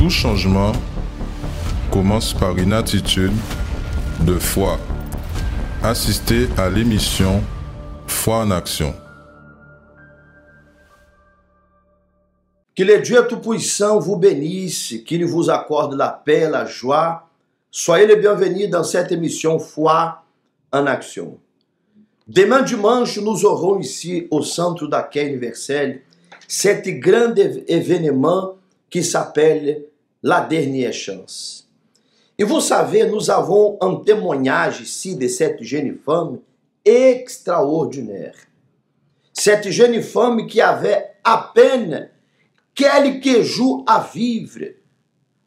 Tout changement commence par une attitude de foi. Assistez à l'émission Foi en Action. Que le Dieu Tout-Puissant vous bénisse, qu'il vous accorde la paix, la joie. Soyez les bienvenus dans cette émission Foi en Action. Demain dimanche, nous aurons ici au Centre d'accueil universel cet grand événement qui s'appelle la dernière chance. Et vous savez, nous avons un témoignage ici de cette jeune femme extraordinaire. Cette jeune femme qui avait à peine quelques jours à vivre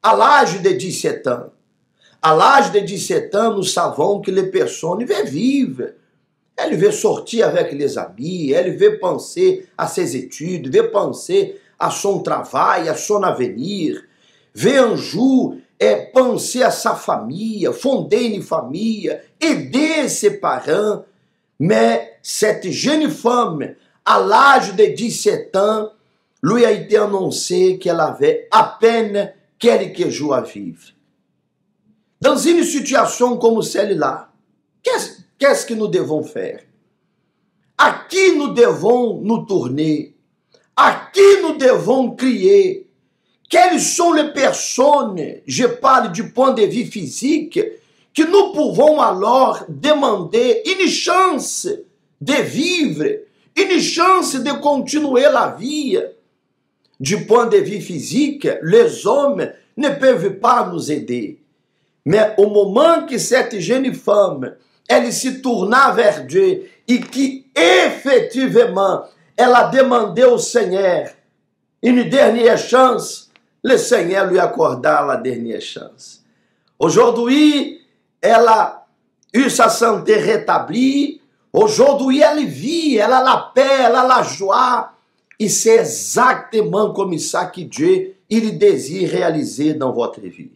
à l'âge de 17 ans. À l'âge de 17 ans, nous savons que les personnes veulent vivre. Elles veulent sortir avec les amis, elles veulent penser à ses études, veulent penser à son travail, à son avenir, veulent un jour penser à sa famille, fonder une famille, aider ses parents. Mais cette jeune femme, à l'âge de 17 ans, lui a été annoncé qu'elle avait à peine quelques jours à vivre. Dans une situation comme celle-là, qu'est-ce que nous devons faire? À qui nous devons nous tourner? À qui nous devons crier? Quelles sont les personnes, je parle du point de vue physique, que nous pouvons alors demander une chance de vivre, une chance de continuer la vie? Du point de vue physique, les hommes ne peuvent pas nous aider. Mais au moment que cette jeune femme, elle se tourna vers Dieu et qui effectivement, elle a demandé au Seigneur une dernière chance, le Seigneur lui accorda la dernière chance. Aujourd'hui, elle a eu sa santé rétablie. Aujourd'hui, elle vit, elle a la paix, elle a la joie. Et c'est exactement comme ça que Dieu, il désire réaliser dans votre vie.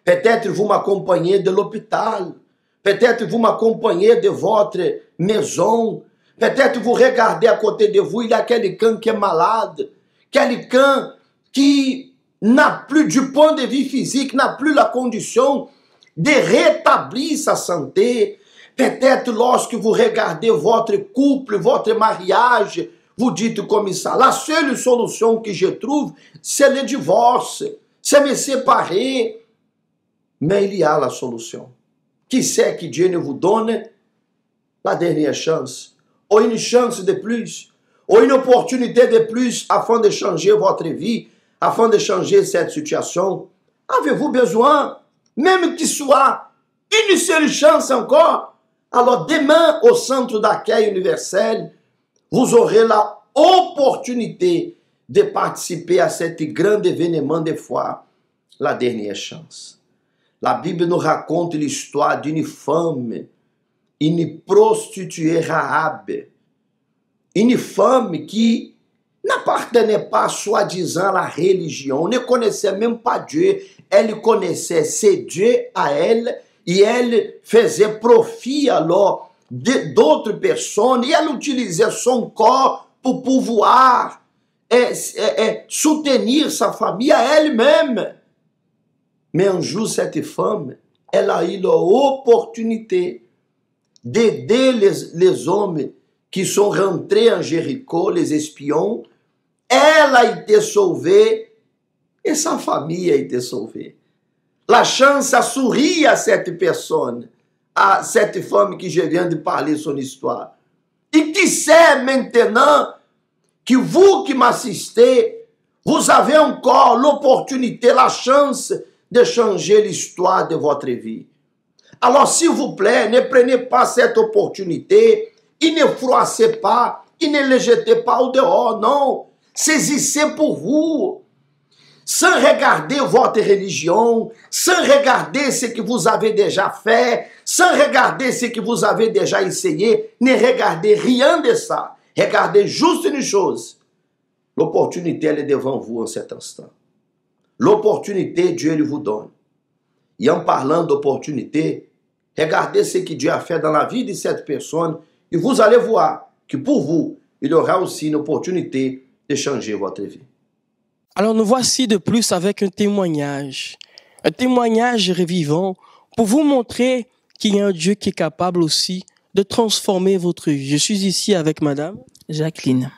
Peut-être vous m'accompagnez de l'hôpital. Peut-être vous m'accompagnez de votre maison. Peut-être vous regardez à côté de vous, il y a quelqu'un qui est malade. Quelqu'un qui n'a plus, du point de vue physique, n'a plus la condition de rétablir sa santé. Peut-être lorsque vous regardez votre couple, votre mariage, vous dites comme ça, la seule solution que je trouve, c'est le divorce, c'est me séparer. Mais il y a la solution. Qui sait que Dieu ne vous donne la dernière chance, ou une chance de plus, ou une opportunité de plus afin de changer votre vie, afin de changer cette situation? Avez-vous besoin, même qu'il soit une seule chance encore? Alors demain, au Centre d'accueil universel, vous aurez l'opportunité de participer à cet grand événement de foi, la dernière chance. La Bible nous raconte l'histoire d'une femme, une prostituée Rahab, une femme qui n'appartenait pas soi-disant à la religion, ne connaissait même pas Dieu, elle connaissait ses dieux à elle, et elle faisait profit alors d'autres personnes, et elle utilisait son corps pour pouvoir soutenir sa famille à elle-même. Mais un jour, cette femme, elle a eu l'opportunité d'aider les hommes qui sont rentrés en Jéricho, les espions. Elle a été sauvée et sa famille a été sauvée. La chance a souri à cette personne, à cette femme que je viens de parler son histoire. Et qui sait maintenant que vous qui m'assistez, vous avez encore l'opportunité, la chance de changer l'histoire de votre vie. Alors, s'il vous plaît, ne prenez pas cette opportunité et ne froissez pas, et ne le jetez pas au dehors, non. Saisissez pour vous, sans regarder votre religion, sans regarder ce que vous avez déjà fait, sans regarder ce que vous avez déjà essayé, ne regardez rien de ça. Regardez juste une chose. L'opportunité, elle est devant vous en cet instant. L'opportunité, Dieu vous donne. Et en parlant d'opportunité, regardez ce que Dieu a fait dans la vie de cette personne et vous allez voir que pour vous, il y aura aussi une opportunité de changer votre vie. Alors nous voici de plus avec un témoignage revivant pour vous montrer qu'il y a un Dieu qui est capable aussi de transformer votre vie. Je suis ici avec Madame Jacqueline.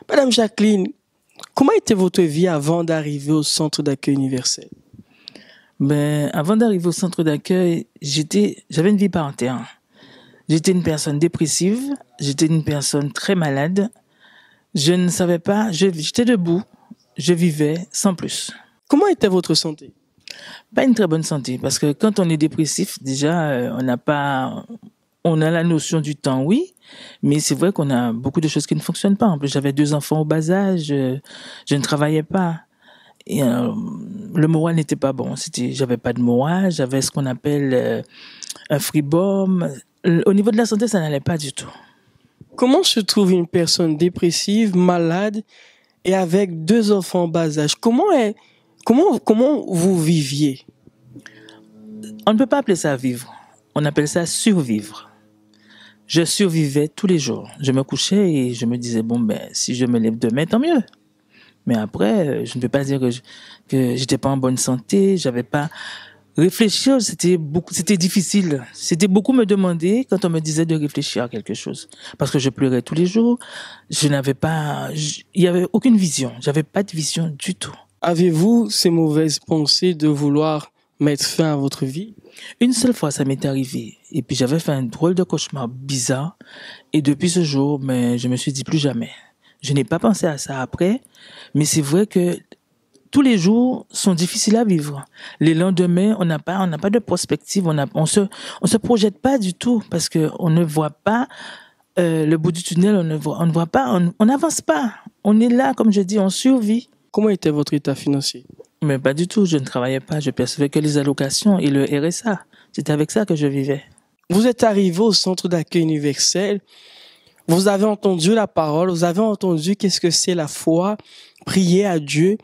Madame Jacqueline, comment était votre vie avant d'arriver au centre d'accueil universel? Avant d'arriver au centre d'accueil, j'avais une vie par terre. J'étais une personne dépressive, j'étais une personne très malade. Je ne savais pas, j'étais debout, je vivais sans plus. Comment était votre santé? Pas une très bonne santé, parce que quand on est dépressif, déjà, on a la notion du temps, oui, mais c'est vrai qu'on a beaucoup de choses qui ne fonctionnent pas. En plus, j'avais 2 enfants au bas âge, je ne travaillais pas. Et le moral n'était pas bon. J'avais pas de moral, j'avais ce qu'on appelle un free-bomb. Au niveau de la santé, ça n'allait pas du tout. Comment se trouve une personne dépressive, malade et avec 2 enfants en bas âge? Comment vous viviez? On ne peut pas appeler ça vivre. On appelle ça survivre. Je survivais tous les jours. Je me couchais et je me disais, si je me lève demain, tant mieux. Mais après, je ne peux pas dire que j'étais pas en bonne santé, j'avais pas... Réfléchir, c'était difficile. C'était beaucoup me demander quand on me disait de réfléchir à quelque chose. Parce que je pleurais tous les jours. Il y avait aucune vision. J'avais pas de vision du tout. Avez-vous ces mauvaises pensées de vouloir mettre fin à votre vie? Une seule fois, ça m'est arrivé. Et puis, j'avais fait un drôle de cauchemar bizarre. Et depuis ce jour, je me suis dit plus jamais. Je n'ai pas pensé à ça après. Mais c'est vrai que tous les jours sont difficiles à vivre. Les lendemains, on n'a pas de perspective, on se projette pas du tout parce que on ne voit pas le bout du tunnel, on ne voit pas, on n'avance pas. On est là, comme je dis, on survit. Comment était votre état financier? Mais pas du tout, je ne travaillais pas, je percevais que les allocations et le RSA. C'était avec ça que je vivais. Vous êtes arrivé au centre d'accueil universel, vous avez entendu la parole, vous avez entendu qu'est-ce que c'est la foi, prier à Dieu.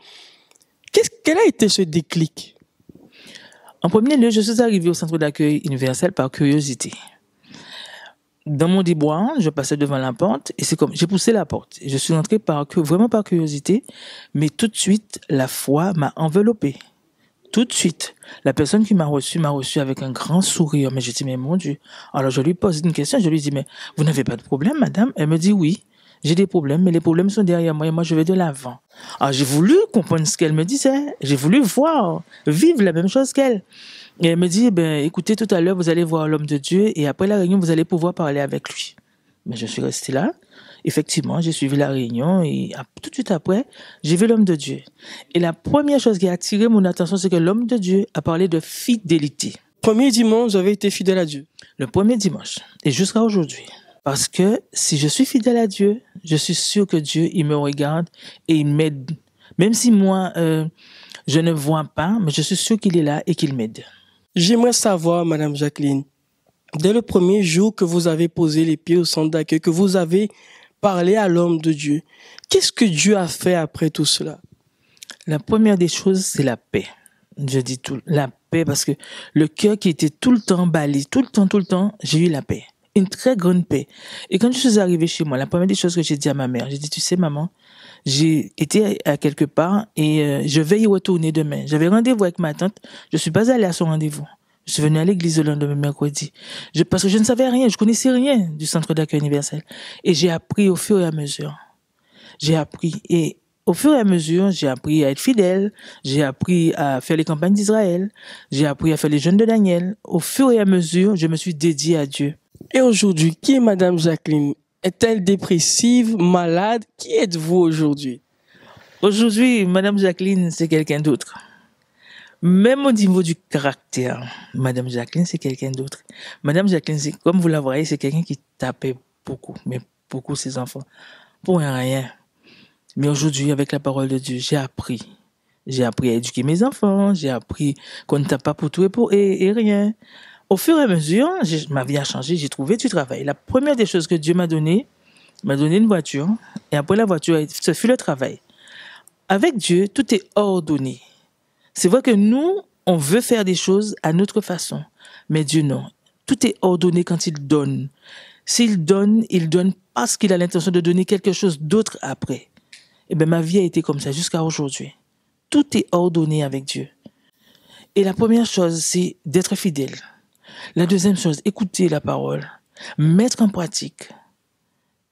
Quel a été ce déclic? En premier lieu, je suis arrivé au centre d'accueil universel par curiosité. Dans mon déboire, je passais devant la porte et c'est comme j'ai poussé la porte. Je suis entré vraiment par curiosité, mais tout de suite, la foi m'a enveloppé. Tout de suite, la personne qui m'a reçu avec un grand sourire. Mais je dis, mais mon Dieu. Alors je lui pose une question, je lui dis, mais vous n'avez pas de problème, madame? Elle me dit oui. J'ai des problèmes, mais les problèmes sont derrière moi et moi, je vais de l'avant. Alors, j'ai voulu comprendre ce qu'elle me disait. J'ai voulu vivre la même chose qu'elle. Et elle me dit, écoutez, tout à l'heure, vous allez voir l'homme de Dieu et après la réunion, vous allez pouvoir parler avec lui. Mais je suis resté là. Effectivement, j'ai suivi la réunion et tout de suite après, j'ai vu l'homme de Dieu. Et la première chose qui a attiré mon attention, c'est que l'homme de Dieu a parlé de fidélité. Premier dimanche, vous avez été fidèle à Dieu? Le premier dimanche. Et jusqu'à aujourd'hui. Parce que si je suis fidèle à Dieu, je suis sûr que Dieu, il me regarde et il m'aide. Même si moi, je ne vois pas, mais je suis sûr qu'il est là et qu'il m'aide. J'aimerais savoir, Madame Jacqueline, dès le premier jour que vous avez posé les pieds au centre d'accueil, que vous avez parlé à l'homme de Dieu, qu'est-ce que Dieu a fait après tout cela? La première des choses, c'est la paix. Je dis la paix parce que le cœur qui était tout le temps emballé, tout le temps, j'ai eu la paix. Une très grande paix. Et quand je suis arrivée chez moi, la première des choses que j'ai dit à ma mère, j'ai dit, tu sais, maman, j'ai été à quelque part et je vais y retourner demain. J'avais rendez-vous avec ma tante. Je suis pas allée à son rendez-vous. Je suis venue à l'église le lendemain mercredi. Parce que je ne savais rien, je connaissais rien du centre d'accueil universel. Et j'ai appris au fur et à mesure. Et au fur et à mesure, j'ai appris à être fidèle, j'ai appris à faire les campagnes d'Israël, j'ai appris à faire les jeûnes de Daniel. Au fur et à mesure, je me suis dédiée à Dieu. Et aujourd'hui, qui est Madame Jacqueline? Est-elle dépressive, malade? Qui êtes-vous aujourd'hui? Aujourd'hui, Madame Jacqueline, c'est quelqu'un d'autre. Même au niveau du caractère, Madame Jacqueline, c'est quelqu'un d'autre. Madame Jacqueline, comme vous la voyez, c'est quelqu'un qui tapait beaucoup, mais beaucoup ses enfants. Pour rien. Mais aujourd'hui, avec la parole de Dieu, j'ai appris. J'ai appris à éduquer mes enfants, j'ai appris qu'on ne tape pas pour tout et rien. Au fur et à mesure, ma vie a changé, j'ai trouvé du travail. La première des choses que Dieu m'a donné une voiture. Et après la voiture, ce fut le travail. Avec Dieu, tout est ordonné. C'est vrai que nous, on veut faire des choses à notre façon. Mais Dieu, non. Tout est ordonné quand il donne. S'il donne parce qu'il a l'intention de donner quelque chose d'autre après. Eh bien, ma vie a été comme ça jusqu'à aujourd'hui. tout est ordonné avec Dieu. Et la première chose, c'est d'être fidèle. La deuxième chose, écouter la parole, mettre en pratique.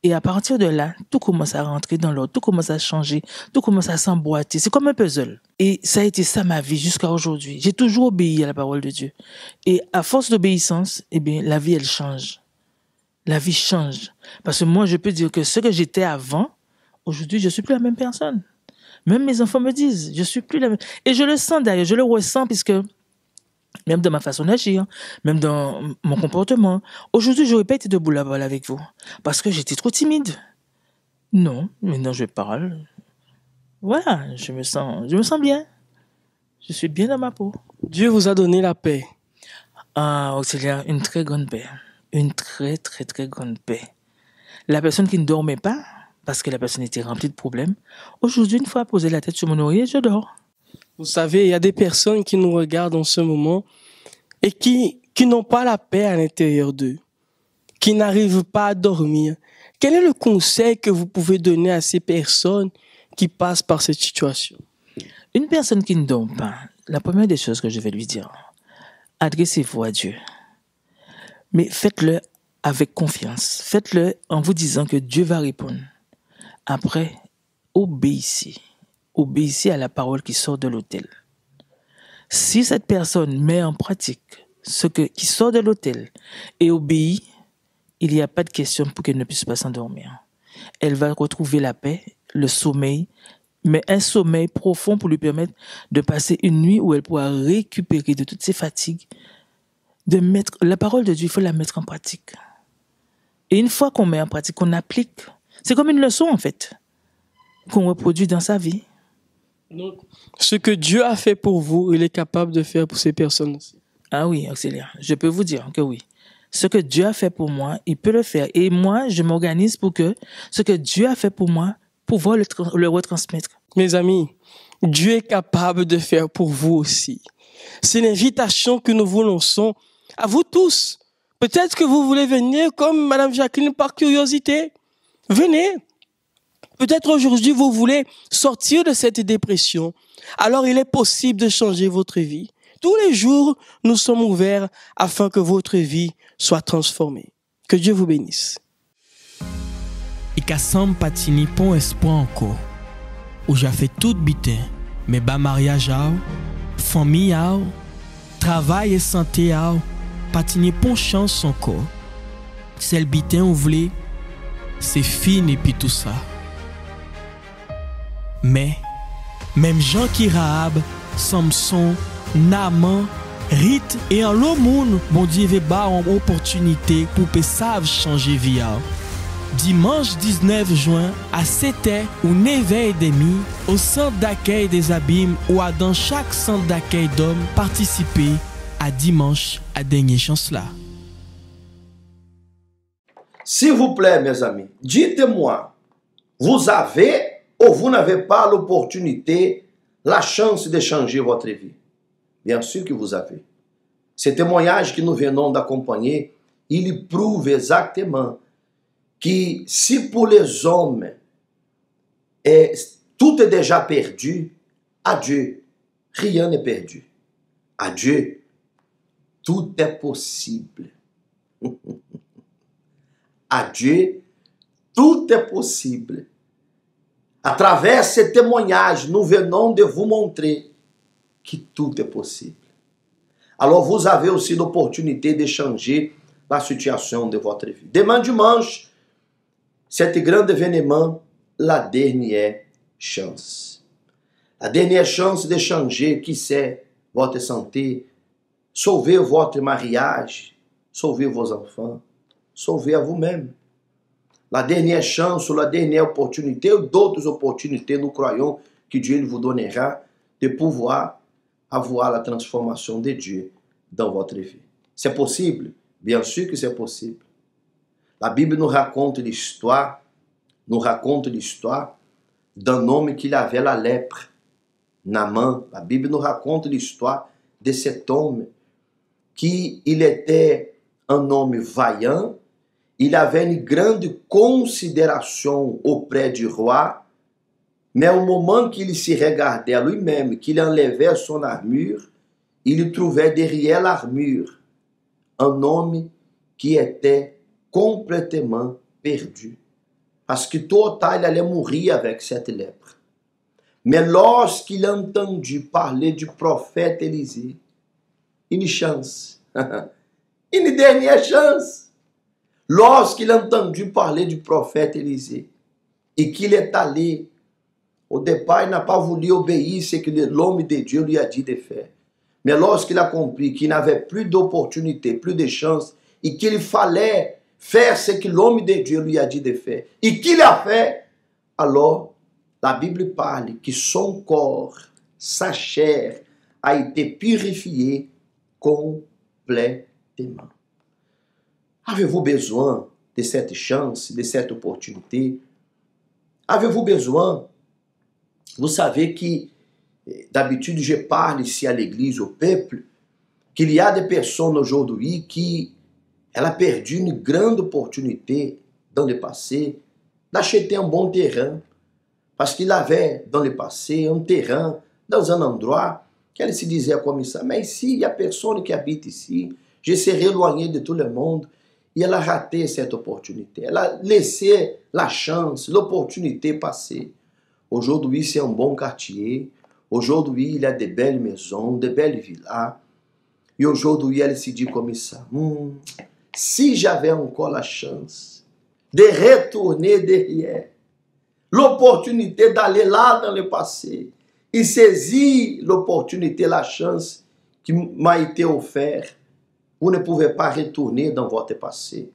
Et à partir de là, tout commence à rentrer dans l'ordre, tout commence à changer, tout commence à s'emboîter. C'est comme un puzzle. Et ça a été ça ma vie jusqu'à aujourd'hui. J'ai toujours obéi à la parole de Dieu. Et à force d'obéissance, eh bien, la vie, elle change. La vie change. Parce que moi, je peux dire que ce que j'étais avant, aujourd'hui, je ne suis plus la même personne. Même mes enfants me disent, je ne suis plus la même. Et je le sens d'ailleurs, je le ressens puisque même dans ma façon d'agir, même dans mon comportement. Aujourd'hui, je n'aurais pas été debout là-bas avec vous parce que j'étais trop timide. Non, maintenant je parle. Voilà, je me sens bien. Je suis bien dans ma peau. Dieu vous a donné la paix. Ah, auxiliaire, une très grande paix. Une très, très, très grande paix. La personne qui ne dormait pas, parce que la personne était remplie de problèmes, aujourd'hui, une fois posé la tête sur mon oreiller, je dors. Vous savez, il y a des personnes qui nous regardent en ce moment et qui n'ont pas la paix à l'intérieur d'eux, qui n'arrivent pas à dormir. Quel est le conseil que vous pouvez donner à ces personnes qui passent par cette situation? Une personne qui ne dort pas, la première des choses que je vais lui dire, adressez-vous à Dieu. Mais faites-le avec confiance. Faites-le en vous disant que Dieu va répondre. Après, obéissez. Obéissez à la parole qui sort de l'autel. Si cette personne met en pratique qui sort de l'autel et obéit, il n'y a pas de question pour qu'elle ne puisse pas s'endormir. Elle va retrouver la paix, le sommeil, mais un sommeil profond pour lui permettre de passer une nuit où elle pourra récupérer de toutes ses fatigues. La parole de Dieu, il faut la mettre en pratique. Et une fois qu'on met en pratique, qu'on applique, c'est comme une leçon en fait, qu'on reproduit dans sa vie. Donc, ce que Dieu a fait pour vous, il est capable de faire pour ces personnes aussi. Ah oui, auxiliaire, je peux vous dire que oui. Ce que Dieu a fait pour moi, il peut le faire. Et moi, je m'organise pour que ce que Dieu a fait pour moi, pouvoir le retransmettre. Mes amis, Dieu est capable de faire pour vous aussi. C'est l'invitation que nous vous lançons à vous tous. Peut-être que vous voulez venir comme Madame Jacqueline par curiosité. Venez. Peut-être aujourd'hui, vous voulez sortir de cette dépression. Alors, il est possible de changer votre vie. Tous les jours, nous sommes ouverts afin que votre vie soit transformée. Que Dieu vous bénisse. Et qu'à Sam Patini pon espoir encore. Où j'ai fait tout bitin. Mais bas mariage, famille, travail et santé, Patini pon chance encore. C'est le bitin ou voulez, c'est fini et puis tout ça. Mais, même Jean qui Rahab, Samson, Naaman, Rite et en l'autre monde, bon Dieu veut ba en opportunité pour que savent changer vie. Dimanche 19 juin à 7h ou 9h30 au centre d'accueil des Abîmes ou à dans chaque centre d'accueil d'hommes participer à dimanche à dernière chance là. S'il vous plaît, mes amis, dites-moi, vous avez ou vous n'avez pas l'opportunité, la chance de changer votre vie? Bien sûr que vous avez. Ce témoignage que nous venons d'accompagner, il prouve exactement que si pour les hommes tout est déjà perdu, à Dieu, rien n'est perdu. À Dieu, tout est possible. À Dieu, tout est possible. À travers ce témoignage, nous venons de vous montrer que tout est possible. Alors vous avez aussi l'opportunité de changer la situation de votre vie. Demain dimanche, cet grand événement, la dernière chance. La dernière chance de changer, qui sait, votre santé, sauver votre mariage, sauver vos enfants, sauver à vous-même. La dernière chance ou la dernière opportunité ou d'autres opportunités, nous croyons que Dieu vous donnera de pouvoir avoir la transformation de Dieu dans votre vie. C'est possible? Bien sûr que c'est possible. La Bible nous raconte l'histoire d'un homme qui avait la lèpre, Naaman. La Bible nous raconte l'histoire de cet homme qui il était un homme vaillant. Il avait une grande considération auprès du roi Mais au moment qu'il se regardait à lui-même, qu'il enlevait son armure, il trouvait derrière l'armure un homme qui était complètement perdu. Parce que tôt ou tard, il allait mourir avec cette lèpre. Mais lorsqu'il a entendu parler du prophète Élisée, une chance, une dernière chance, lorsqu'il a entendu parler du prophète Élisée et qu'il est allé, au départ, il n'a pas voulu obéir ce que l'homme de Dieu lui a dit de faire. Mais lorsqu'il a compris qu'il n'avait plus d'opportunité, plus de chance, et qu'il fallait faire ce que l'homme de Dieu lui a dit de faire, et qu'il a fait, alors la Bible parle que son corps, sa chair, a été purifiée complètement. Avez-vous besoin de cette chance, de cette opportunité? Avez-vous besoin? Vous savez que d'habitude je parle ici à l'église, au peuple, qu'il y a des personnes aujourd'hui qui ont perdu une grande opportunité dans le passé d'acheter un bon terrain. Parce qu'il avait dans le passé un terrain dans un endroit qu'elle se disait comme ça, mais ici, il n'y a personne qui habite ici, je serai éloigné de tout le monde. Et elle a raté cette opportunité. Elle a laissé la chance, l'opportunité passer. Aujourd'hui, c'est un bon quartier. Aujourd'hui, il y a de belles maisons, de belles villas. Et aujourd'hui, elle se dit comme ça, si j'avais encore la chance de retourner derrière, l'opportunité d'aller là dans le passé et saisir l'opportunité, la chance qui m'a été offerte. Vous ne pouvez pas retourner dans votre passé,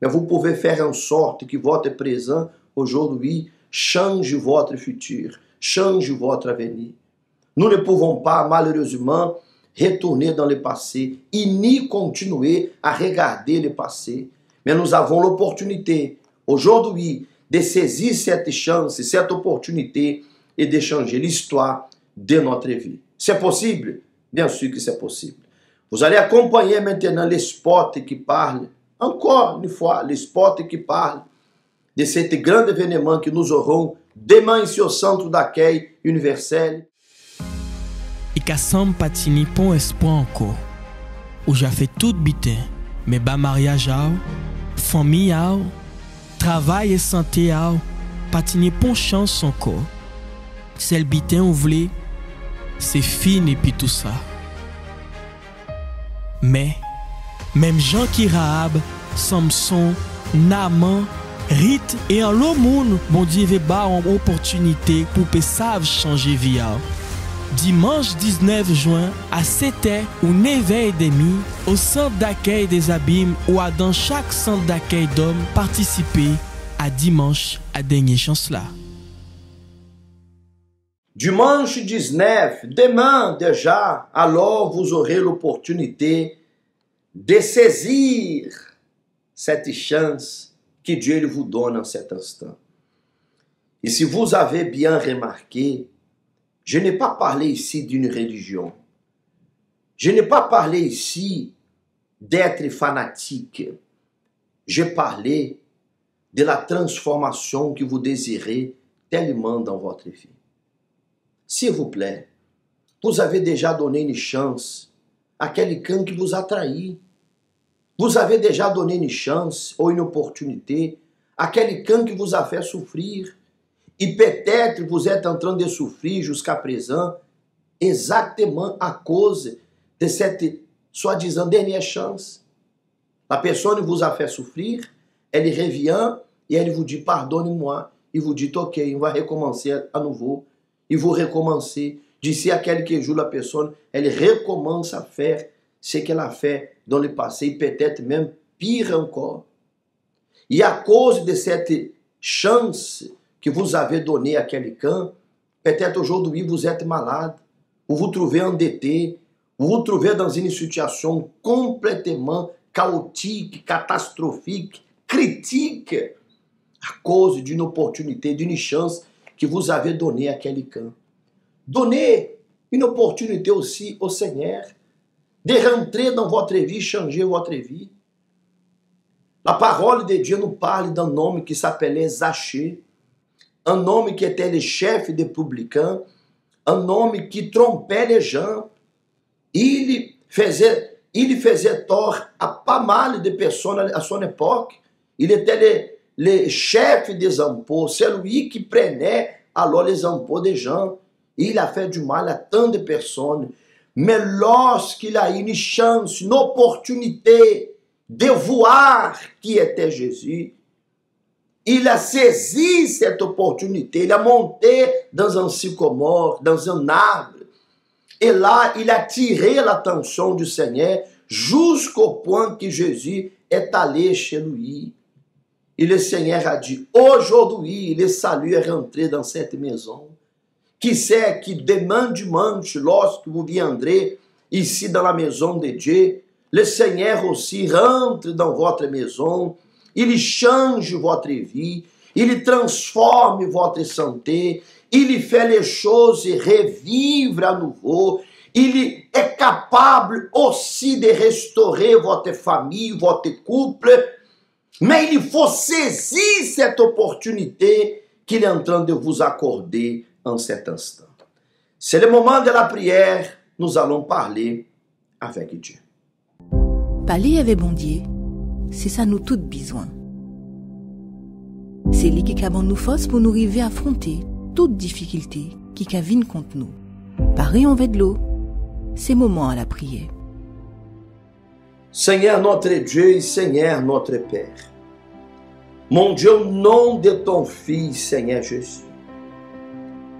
mais vous pouvez faire en sorte que votre présent aujourd'hui change votre futur, change votre avenir. Nous ne pouvons pas malheureusement retourner dans le passé et ni continuer à regarder le passé, mais nous avons l'opportunité aujourd'hui de saisir cette chance, cette opportunité et de changer l'histoire de notre vie. C'est possible? Bien sûr que c'est possible. Vous allez acompanher maintenant les spots qui parlent, encore une fois, les spots qui parlent de cet grand événement que nous aurons demain ici au Centre d'accueil universel. Et qu'à Sam Patini pon espoir encore, où j'ai fait tout bitin, mais bas mariage, famille, travail et santé, Patini pon chance encore. Celle bitin ou vle, c'est fini et puis tout ça. Mais, même Jean qui Rahab, Samson, Naaman, Rite et en l'autre monde, bon Dieu veut ba une opportunité pour que savent changer vie. Dimanche 19 juin à 7h ou 9h30 au centre d'accueil des Abîmes ou à dans chaque centre d'accueil d'hommes participer à dimanche à dernière chance là. Dimanche 19, demain déjà, alors vous aurez l'opportunité de saisir cette chance que Dieu vous donne en cet instant. Et si vous avez bien remarqué, je n'ai pas parlé ici d'une religion. Je n'ai pas parlé ici d'être fanatique. J'ai parlé de la transformation que vous désirez tellement dans votre vie. S'il vous plaît, vous avez déjà donné une chance à quelqu'un qui vous a trahi. Vous avez déjà donné une chance ou une opportunité à quelqu'un qui vous a fait souffrir. Et peut-être vous êtes en train de souffrir jusqu'à présent exactement à cause de cette soi-disant dernière chance. La personne vous a fait souffrir, elle revient et elle vous dit pardonne-moi. Il vous dit ok, on va recommencer à nouveau. Et vous recommencez. D'ici à quelques jours, la personne, elle recommence à faire ce qu'elle a fait dans le passé, et peut-être même pire encore. Et à cause de cette chance que vous avez donnée à quelqu'un, peut-être aujourd'hui vous êtes malade, ou vous trouvez endetté, ou vous trouvez dans une situation complètement chaotique, catastrophique, critique, à cause d'une opportunité, d'une chance que vous avez donnée à quelqu'un. Donnez une opportunité aussi au Seigneur de rentrer dans votre vie, changer votre vie. La parole de Dieu nous parle d'un homme qui s'appelait Zachée. un homme qui était le chef des publicains, un homme qui trompait les gens. Il faisait tort à pas mal de personnes à son époque. Il était le chef des impôts, celui qui prenait alors les impôts des gens. Il a fait du mal à tant de personnes. Mais lorsqu'il a eu une chance, une opportunité de voir qui était Jésus, il a saisi cette opportunité. Il a monté dans un sycomore, dans un arbre. Et là, il a tiré l'attention du Seigneur jusqu'au point que Jésus est allé chez lui. Et le Seigneur a dit, aujourd'hui, le salut est rentré dans cette maison. Qui sait que demain dimanche, lorsque vous viendrez ici dans la maison de Dieu, le Seigneur aussi rentre dans votre maison, il change votre vie, il transforme votre santé, il fait les choses revivre à nouveau, il est capable aussi de restaurer votre famille, votre couple, mais il faut saisir cette opportunité qu'il est en train de vous accorder en cet instant. C'est le moment de la prière, nous allons parler avec Dieu. Parler avec bon Dieu, c'est ça nous toutes besoin. C'est lui qui a nous force pour nous arriver à affronter toute difficulté qui viennent contre nous. Pareil en de l'eau, c'est moment à la prière. Seigneur notre Dieu et Seigneur notre Père, mon Dieu, au nom de ton Fils, Seigneur Jésus,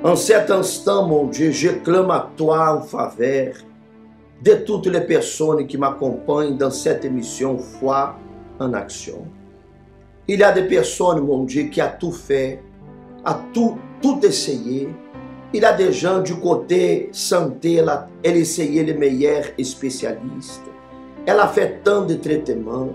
en cet instant, mon Dieu, je clame à toi en faveur de toutes les personnes qui m'accompagnent dans cette émission Foi en Action. Il y a des personnes, mon Dieu, qui a tout fait, a tout essayé. Il y a des gens du côté santé, elle a essayé les meilleurs spécialistes. Elle a fait tant de traitements.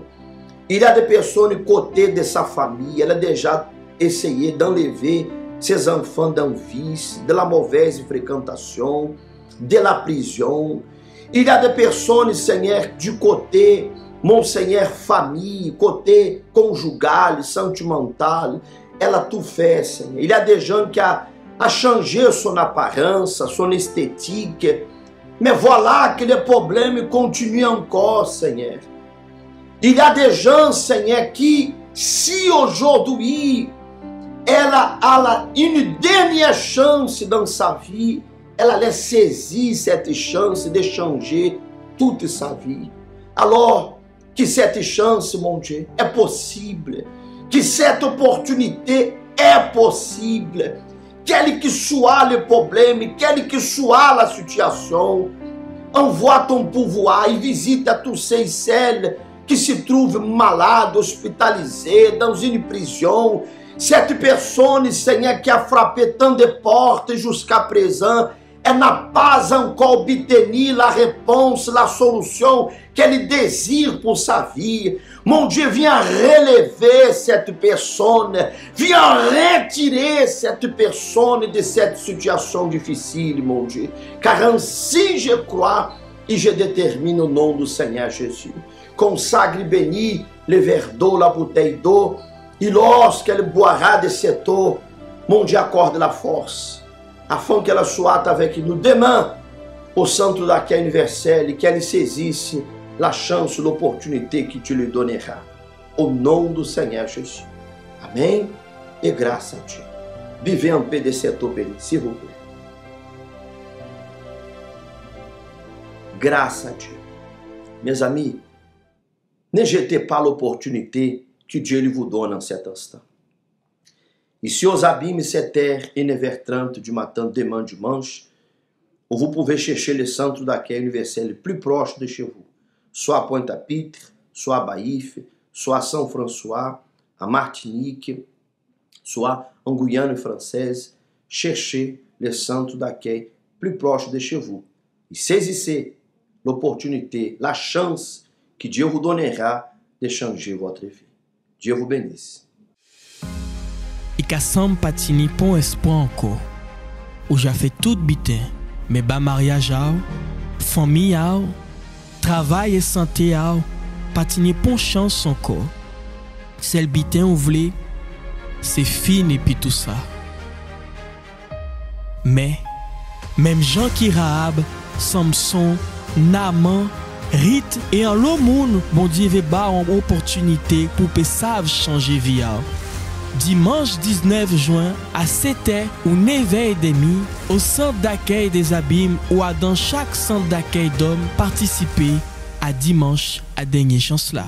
Il y a des personnes du côté de sa famille, elle a déjà essayé d'enlever ses enfants d'un vice, de la mauvaise fréquentation, de la prison. Il y a des personnes, Seigneur, du côté, mon Seigneur, famille, côté conjugal, sentimental. Elle a tout fait, Seigneur. Il y a des gens qui a changé son apparence, son esthétique. Mais voilà que les problèmes continuent encore, Seigneur. Il y a des gens, Seigneur, qui, si aujourd'hui, elle a une dernière chance dans sa vie, elle allait saisir cette chance de changer toute sa vie. Alors que cette chance, mon Dieu, est possible, que cette opportunité est possible, quel que soit le problème, quelle que soit la situation, envoie ton pouvoir et visite à tous ceux et celles qui se trouvent malades, hospitalisés, dans une prison. Cette personne, Seigneur, qui a frappé tant de portes jusqu'à présent, elle n'a pas encore obtenu la réponse, la solution qu'elle désire pour sa vie. Mon Dieu, viens relever cette personne, viens retirer cette personne de cette situation difficile, mon Dieu. Car ainsi je crois et je détermine au nom du Seigneur Jésus. Consagre et bénis le verre d'eau, la bouteille d'eau, et lorsqu'elle boira de cette eau, mon Dieu, accorde la force, afin qu'elle soit avec nous demain au centre d'accueil universel et qu'elle saisisse la chance, l'opportunité que tu lui donneras. Au nom du Seigneur Jésus. Amen et grâce à Dieu. Vivez en paix de cette eau bénie, s'il vous plaît. Grâce à Dieu. Mes amis, ne jetez pas l'opportunité que Dieu vous donne en cet instant. Et si aux abîmes cette terre et 9h30 du matin, demain dimanche, où vous pouvez chercher le centre d'accueil universel le plus proche de chez vous, soit à Pointe-à-Pitre, soit à Baïf, soit à Saint-François, à Martinique, soit en Guyane française, cherchez le centre d'accueil plus proche de chez vous. Et saisissez l'opportunité, la chance que Dieu vous donnera de changer votre vie. Dieu vous bénisse. Et qu'à Sam patini pon espoir encore. Où j'ai fait tout bitin, mais bas mariage, famille, travail et santé, patini pon chance encore. Celle bitin ou vle, c'est fini et puis tout ça. Mais, même Jean qui Rahab, Samson, Naaman, Rite et en l'autre monde, bon Dieu veut ba une opportunité pour que savent changer vie. Dimanche 19 juin à 7h ou 9h30 au centre d'accueil des Abîmes ou à dans chaque centre d'accueil d'hommes participer à dimanche à dernière chance là.